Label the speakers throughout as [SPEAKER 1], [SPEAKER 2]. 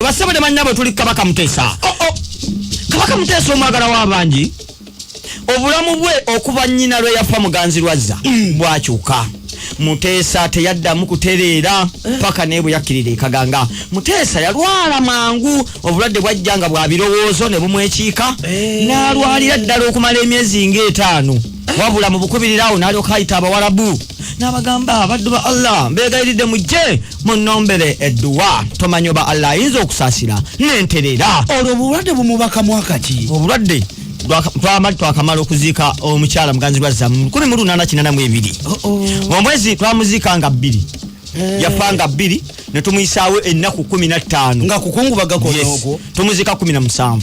[SPEAKER 1] basebo de manyabo tuli Kabaka Muteesa. Kabaka Muteesa omwagala w'abangi. Obulamu bwe okuba nnyina lwe yafa muganzi lwazza bwakyuka. Muteesa teyaddamu kutereera paka neebwe yakkirira ekaganga. Muteesa yalwala mangu obulwadde bwajjanga bwa birowoozo ne bumwekiika n'alwalira ddala okumala emyezi ng'etaano. Wabula mu bukubirirawo n'alyoka ayita Abawarabu n'abagamba abaddu ba Allah mbeegayiridde mujje munnombere edduwa tomanyi oba Allah ayinza okusaasira n'entereera.
[SPEAKER 2] Olwo obulwadde bumubaka mwaka ki?
[SPEAKER 1] Obulwadde twakamala okuziika omukyala muganzi lwazza mu 1882. Omwezi twamuziika nga 2 yafa nga 2 ne tumuyisaawo ennaku 15
[SPEAKER 2] nga kukungubagako n'okwo
[SPEAKER 1] tumuziika 17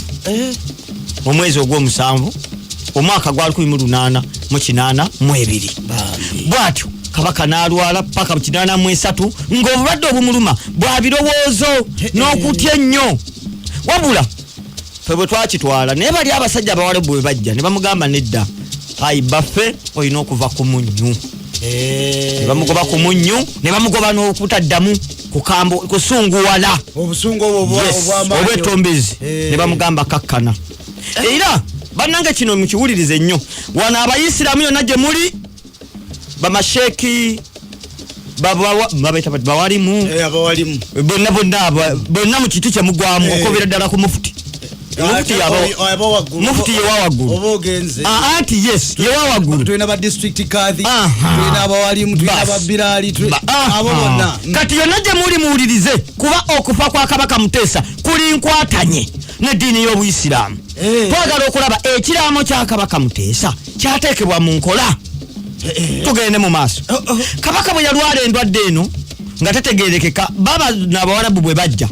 [SPEAKER 1] omwezi ogw'omusanvu omwaka gwa 1882. Bwatyo Kabaka n'alwala paka 83 ng'obulwadde obumuluma bwa birowoozo n'okutya ennyo. Wabula febwe twakitwala naye bali abasajja Abawarabu bwe bajja ne bamugamba nedda ayi baffe olina okuva ku munnyu. Ne bamugoba ku munnyu ne bamugoba n'okutaddamu kusunguwala
[SPEAKER 2] obusungu
[SPEAKER 1] obw'ettombezi ne bamugamba kakkana. Era bannange kino mukiwulirize nnyo wano Abayisiraamu yonna gye muli bamasheeki bawalimu bonna mu kitu kye mugwamu okobera ddala ku mufuti. Mufti ye wawagulu. Anti yes ye wawagulu.
[SPEAKER 2] Tulina ba district kadhi, tulina abawalimu, tulina ababirali, abo bonna.
[SPEAKER 1] Kati yonna gye muli muwulirize kuba okufa kwa Kabaka Muteesa kuli nkwatanye n'eddiini y'Obuyisiraamu. Twagala okulaba ekiraamo kya Kabaka Muteesa kyateekebwa mu nkola. Tugende mu maaso. Kabaka bwe yalwala endwadde eno nga tategerekeka baba n'Abawarabu bwe bajja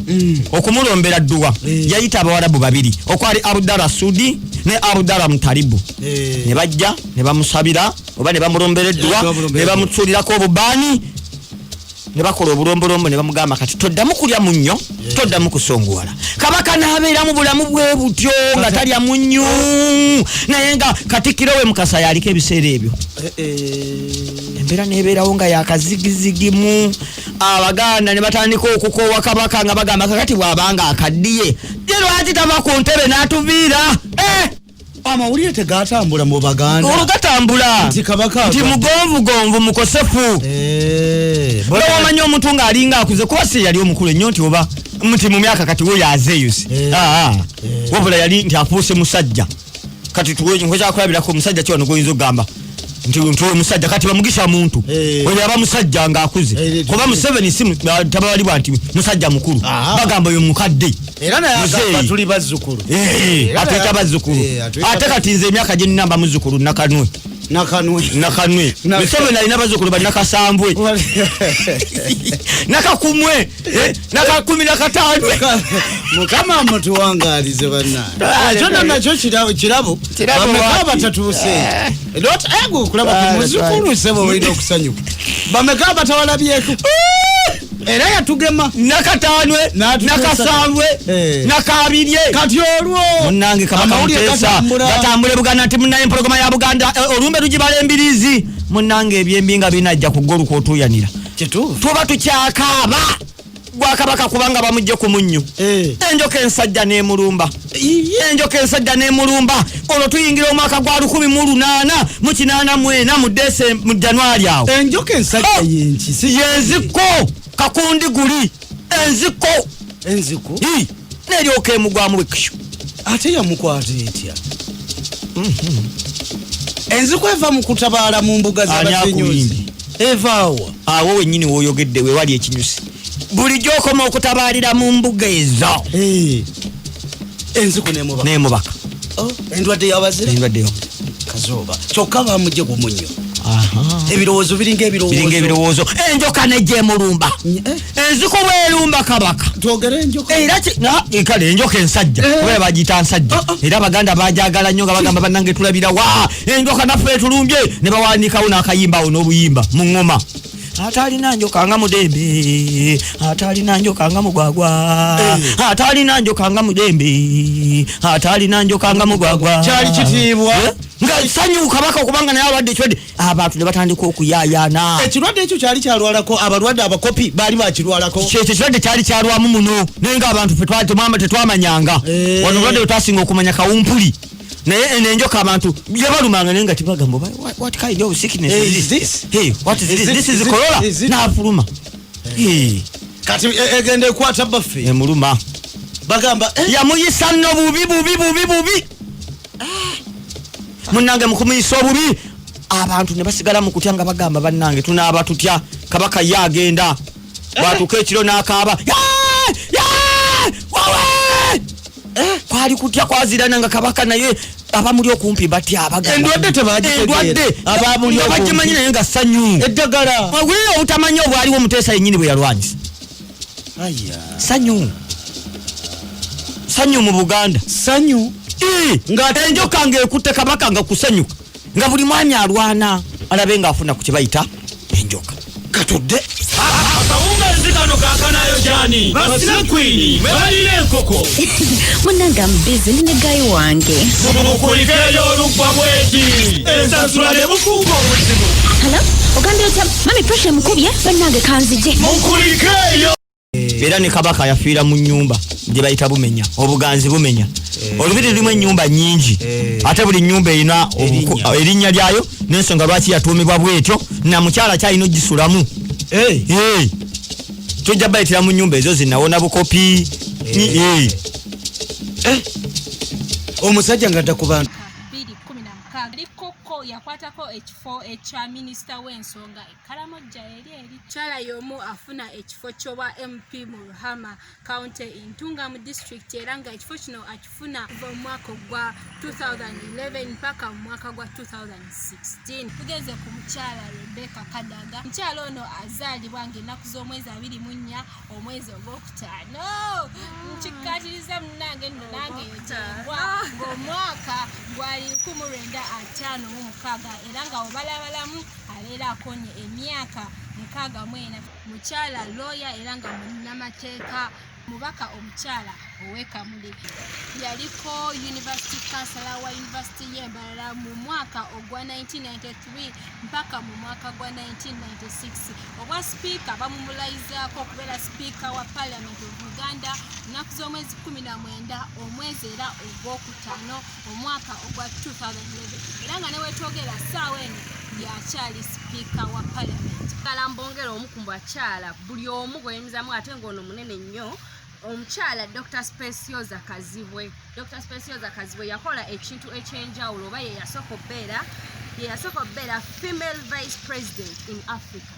[SPEAKER 1] okumulombera dduwa yayita Abawarabu babiri okwali Abdallah Sudi ne Abdallah Mutalibu ne bajja ne bamusabira oba ne bamulombera edduwa ne bamutsulirako obubaani ne bakola obulombolombo ne bamugamba kati toddamu kulya munnyo toddamu kusonguwala. Kabaka n'abeera mu bulamu bwe butyo nga talya munnyo naye nga Katikkiro we Mukasa yaliko ebiseera ebyo. Embeera n'ebeerawo nga yakazigizigimu. Abaganda ne batandika okukoowa Kabaka nga bagamba kakati bw'abanga akaddiye ye lwaki tava ku ntebe n'atuviira.
[SPEAKER 2] Amawulire tegatambula mu Baganda.
[SPEAKER 1] Gatambula
[SPEAKER 2] nti Kabaka
[SPEAKER 1] nti mugonvugonvu mukosefu. Bwe wamanyi omuntu ng'alinga akuze kuba si yali omukulu ennyo nti oba muti mu myaka kati we yazeeyo si. Wabula yali nti afuuse musajja. Kati nkyakulabirako omusajja kiwano goyinza okugamba nti musajja kati bamugisha muntu oyo aba musajja ng'akuze kuba Museveni si tabalibwa nti musajja mukulu bagamba oyo mukadde
[SPEAKER 2] era naye tuli bazzukulu
[SPEAKER 1] atuyita bazzukulu ate kati nze emyaka gye nnamba muzzukulu nakanwe Museveni alina bazzukulu ba Nakasambwe Nakakumwe Naka15
[SPEAKER 2] Mukama mutuwangalize bannange kyonna nakyo kirabo bameka batatuuse lot ego kulaba ku muzzukulu sebo olina okusanyuka bameka batawalabyeko era yatugema
[SPEAKER 1] Nakatanwe Nakasambwe Nakabirye
[SPEAKER 2] kati olwo
[SPEAKER 1] munnange Kabaka Muteesa batambule Buganda nti munnaye empologoma ya Buganda olumbe lugibala embirizi munnange ebyembinga binajja ku ggolu kwotuyanira tuba tukyakaaba gwa Kabaka kubanga bamujje ku munnyo enjoka ensajja n'emulumba olwo tuyingira omwaka gwa 1884 mu 84 mu Desemba mu Januari awo
[SPEAKER 2] enjoka ensajja yenki
[SPEAKER 1] si yenziko kakundi guli enziko neryoka emugwamu wekisho
[SPEAKER 2] ate yamukwata etya enziko eva mu kutabaala mu mbuga z'abasenyuzi evaawa
[SPEAKER 1] awo wennyini w'oyogedde we wali ekinyusi buli gy'okoma okutabaalira mu mbuga ezo
[SPEAKER 2] enziko
[SPEAKER 1] n'emubaka
[SPEAKER 2] endwadde y'abazira kazooba kyokka bamugye ku munnyo ebirowoozo biringa ebirowoozo enjoka nejjemulumba enziko bwelumba Kabaka twogere enjoka
[SPEAKER 1] era kale enjoka ensajja kubera bagiyita nsajja era Abaganda bajagala nnyo nga bagamba bannange tulabira wa enjoka naffe etulumbye ne bawanikawo n'akayimba awo n'obuyimba mu ngoma atalina njoka nga mudembe atalina njoka nga mugwagwa atalina njoka nga mudembe atalina njoka nga mugwagwa
[SPEAKER 2] kyali kitiibwa
[SPEAKER 1] nga sanyu kabaka kubanga naye alwadde ekirwadde abantu ne batandika okuyaayana
[SPEAKER 2] ekirwadde ekyo kyali kyalwalako abalwadde abakopi baali bakirwalako
[SPEAKER 1] ekirwadde kyali kyalwamu muno naye nga abantu tetwamanyanga wano olwadde wetwasinga okumanya kawumpuli naye enjoka abantu yabalumanga naye nga tibagamba what kind of sickness is this? Hey, what is this? This is cholera. N'afuluma.
[SPEAKER 2] Kati egende kwata baffe
[SPEAKER 1] emuluma
[SPEAKER 2] bagamba
[SPEAKER 1] yamuyisa nno bubi munange mukumuyisa obubi abantu ne basigala mu kutya nga bagamba bannange tunaaba tutya kabaka ye agenda bwatuka ekiro n'akaaba kwali kutya kwazirana nga kabaka naye abamuli okumpi batya
[SPEAKER 2] endwadde tebagitegeera abamuli
[SPEAKER 1] okumpi naye nga sanyu
[SPEAKER 2] eddagala
[SPEAKER 1] wawulira obutamanya obwaliwo Muteesa yennyini bwe yalwanyisa sanyu mu Buganda
[SPEAKER 2] sanyu
[SPEAKER 1] nga enjoka ng'ekutte kabaka nga kusanyuka nga buli mwanya alwana alabe ng'afuna ku kibayita enjoka
[SPEAKER 2] katudde
[SPEAKER 3] akawunga nzikano kakanayo jani basira kwini mwebalire enkoko
[SPEAKER 4] munanga mbizi nine gayi wange
[SPEAKER 3] mukulikeeyo olugwa bweti ensasula ne bukuuka obuzibu
[SPEAKER 4] hala ogambye otya mami pressure mukubye bannange kanzije
[SPEAKER 3] mukulikeeyo
[SPEAKER 1] era ne kabaka yafiira mu nnyumba gye bayita bumenya obuganzi bumenya olubiri lulimu ennyumba nnyingi ate buli nnyumba erina erinnya lyayo n'ensonga lwaki yatuumibwa bwetyo na mukyala kyalina ogisulamu tujja bayitira mu nnyumba ezo zinawona bukopi
[SPEAKER 2] omusajja nga adda ku bantu
[SPEAKER 5] Likoko yakwatako ekifo ekya minisita w'ensonga Kalamojja eri kyala y'omu afuna ekifo ky'obwa MP mu Ruhama County Ntunga mu district era nga ekifo kino akifuna kuva mu mwaka gwa 2011 mpaka mu mwaka gwa 2016. Tugeze ku mukyala Rebecca Kadaga. Mukyala ono azaalibwa ng'ennaku z'omwezi 24 omwezi ogwokutaano. Nkikkaatiriza munnange nno nange yotengwa ng'omwaka gwali 1956 era nga obalabalamu abeera akonye emyaka 64. Mukyala lawyer era nga munnamateeka mubaka omukyala ow'ekamuli yaliko university counselor wa university y'Embarara mu mwaka ogwa 1993 mpaka mu mwaka gwa 1996. Obwa speaker bamumulayizaako okubeera speaker wa parliament of Uganda nnaku z'omwezi 19 omwezi era ogwokutaano omwaka ogwa 2011 era nga newetwogera ssaawa eno yakyali speaker wa parliament.
[SPEAKER 6] Kala mbongera omu ku bakyala buli omu gweyimizamu ate ng'ono munene nnyo omukyala Dr. Specioza Kazibwe. Dr. Specioza Kazibwe yakola ekintu ekyenjawulo oba ye yasooka obbeera female vice president in Africa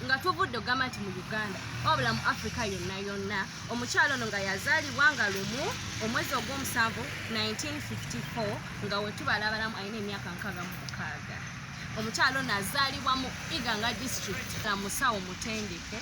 [SPEAKER 6] nga tuvudde ogamba nti mu Uganda wabula mu Africa yonna omukyala ono nga yazaalibwa nga lumu omwezi ogw'omusanvu 1954 nga wetubalabalamu alina emyaka 66. Omukyala ono azaalibwa mu Iganga district na musawo mutendeke.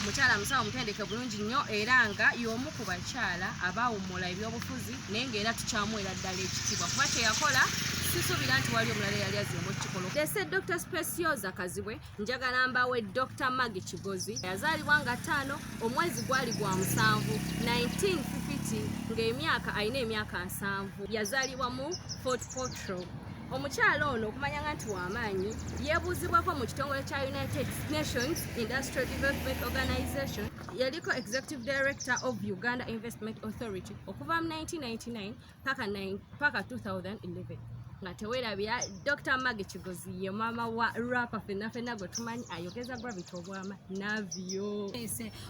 [SPEAKER 6] Mukyala musawo mutendeke bulungi nnyo era nga y'omu ku bakyala abaawummula ebyobufuzi naye ng'era tukyamuwera ddala ekitiibwa kuba kye yakola sisuubira nti wali omulala yali aziremu ekikolo. Ese Dr. Specioza Kazibwe njagala mbawe Dr. Magi Kigozi yazaalibwa nga 5 omwezi gwali gwa 7 1950 ng'emyaka alina emyaka 7 yazaalibwa mu Fort Portal. Omukyala ono okumanya nti w'amaanyi yeebuuzibwako mu kitongole kya United Nations Industrial Development Organization yaliko Executive Director of Uganda Investment Authority okuva mu 1999 paka 2011 nga teweerabira Dr. Magi Kigozi ye maama wa rapa fenna gwe tumanyi ayogeza gravity obwama navyo.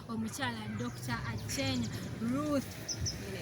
[SPEAKER 5] Omukyala Dr. Achenya Ruth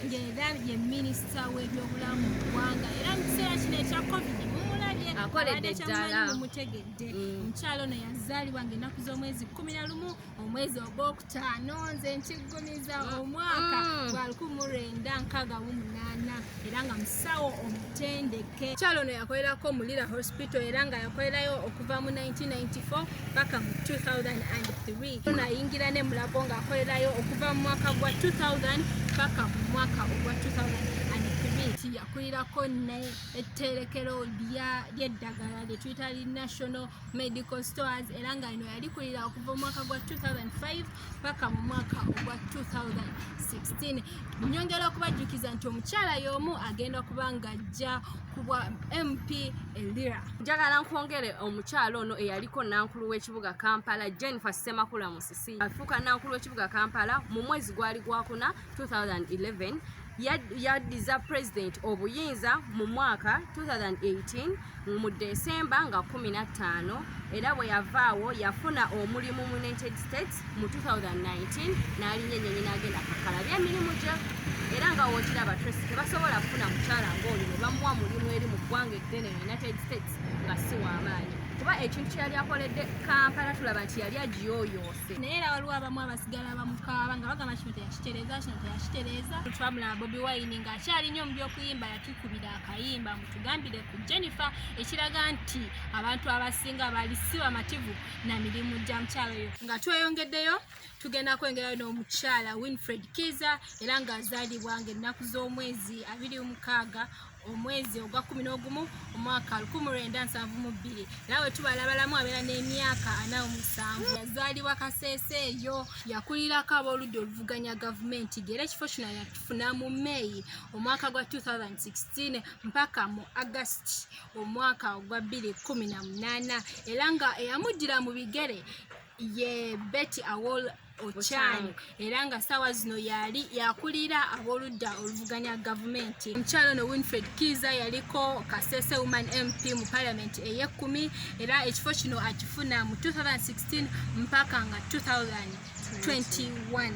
[SPEAKER 5] ng'era ye minisita w'ebyobulamu mu ggwanga era mu kiseera kino ekya covid mumulabye
[SPEAKER 6] akoledde ddala
[SPEAKER 5] mumutegedde. Omukyala ono yazaalibwa ng'ennaku z'omwezi 11 omwezi ogwokutaano nze nkiggumiza omwaka gwa 1968 era nga musawo omutendeke. Omukyala ono yakolerako mu Lira Hospital era nga yakolerayo okuva mu 1994 paka mu 2003. Ono ayingira ne Mulago ng'akolerayo okuva mu mwaka gwa 2000 paka mu mwaka ogwa 2003. Smith yakulirako n'etterekero ly'eddagala lye tuyita National Medical Stores era nga ino yalikulira okuva mu mwaka gwa 2005 paka mu mwaka ogwa 2016. Nyongera okubajjukiza nti omukyala y'omu agenda kubanga ajja kubwa MP Elira.
[SPEAKER 6] Njagala nkwongere omukyala ono eyaliko nankulu w'ekibuga Kampala Enffa Ssemakula Musisi afuuka nankulu w'ekibuga Kampala mu mwezi gwali gwakuna 2011 yaddiza president obuyinza mu mwaka 2018 mu December nga 15 era bwe yavaawo yafuna omulimu mu United States mu 2019 n'alinnya ennyonyi n'agenda kakalabya emirimu gye era nga wookiraba Tracy tebasobola kufuna mukyala ng'oyo ne bamuwa mulimu eri mu ggwanga eddene United States nga si w'amaanyi kuba ekintu kyeyali akoledde Kampala tulaba nti yali agiyooyoose
[SPEAKER 5] naye era waliwo abamu abasigala bamukaaba nga bagamba kino teyakitereeza twamulaba Bobi Wine ng'akyali nnyo mu by'okuyimba yatukubira akayimba mutugambire ku Jennifer ekiraga nti abantu abasinga bali si bamativu na mirimu gya mukyala oyo. Nga tweyongeddeyo tugenda kwengerayo n'omukyala Biwunikiriza era ng'azaalibwa ng'ennaku z'omwezi 26 omwezi ogwa 11 omwaka 1972 era we tubalabalamu abeera n'emyaka 47. Yazaalibwa Kasese eyo yakulirako ab'oludda oluvuganya gavumenti era ekifo kino yakifuna mu May omwaka gwa 2016 mpaka mu August omwaka ogwa 2018 era nga eyamuddira mu bigere ye Betty Awol Ochang era nga sawa zino yali yakulira ab'oludda oluvuganya gavumenti. Omukyala ono Biwunikiriza yaliko Kasese Woman MP mu Parliament ey'ekumi era ekifo kino akifuna mu 2016 mpaka nga 2021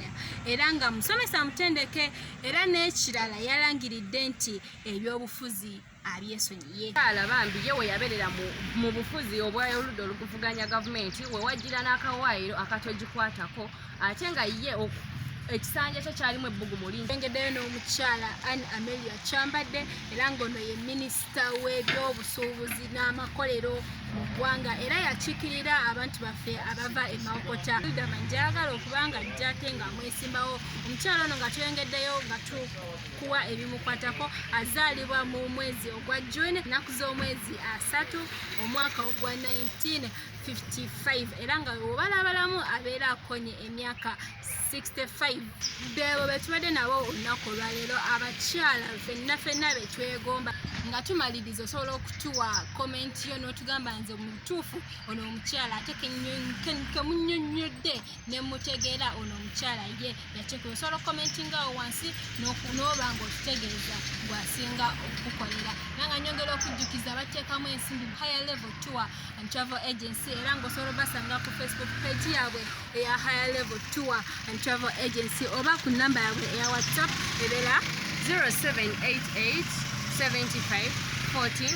[SPEAKER 5] era nga musomesa mutendeke era n'ekirala yalangiridde nti ebyobufuzi abyesonyiye.
[SPEAKER 6] Kyala bambi ye we yabeerera mu bufuzi obw'oludda oluvuganya gavumenti we wajjira n'akawaayiro akatogikwatako ate nga ye ekisanja kye kyalimu ebbugumu lingi.
[SPEAKER 5] Engeddeyo n'omukyala Anne Amelia Kyambadde era ng'ono ye minisita w'ebyobusuubuzi n'amakolero mu ggwanga era yakiikirira abantu baffe abava e Mawokota. Njagala okubanga ajjate nga mwesimbawo omukyala ono nga twengeddeyo nga tukuwa ebimukwatako azaalibwa mu mwezi ogwa June ennaku z'omwezi 3 omwaka ogwa 1955 era nga obalabalamu abeera akonye emyaka 65. Bebo betubadde nabo olunaku olwaleero abakyala ffenna betwegomba nga tumaliriza osobola okutuwa komenti yo n'otugamba nze mu butuufu ono omukyala ate kemunnyonnyodde ne mutegeera ono omukyala ye yateekebwa. Osobola okukomentingawo wansi n'oba ng'otutegeeza gwasinga okukolera nanga nyongera okujjukiza bateekamu ensimbi mu Higher Level Tour and Travel Agency era ng'osobola obasanga ku Facebook page yaabwe eya Higher Level Tour and Travel Agency oba ku namba yaabwe eya WhatsApp ebeera
[SPEAKER 6] 0788 75 14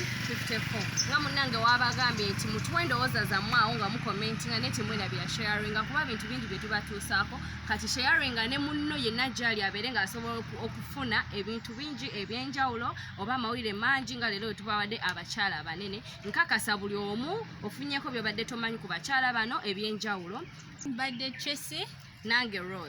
[SPEAKER 6] 54. Nga munange wabagambye nti mutuwe endowooza zammwe awo nga mukomentinga ne timwena bya sharinga kuba bintu bingi bye tubatuusaako kati sharinga ne munno yenna gyali abeere ng'asobola okufuna ebintu bingi ebyenjawulo oba amawulire mangi nga leero tubawadde abakyala abanene. Nkakasa buli omu ofunyeeko by'obadde tomanyi ku bakyala bano ebyenjawulo.
[SPEAKER 5] Mbadde Tracy
[SPEAKER 6] nange Rose.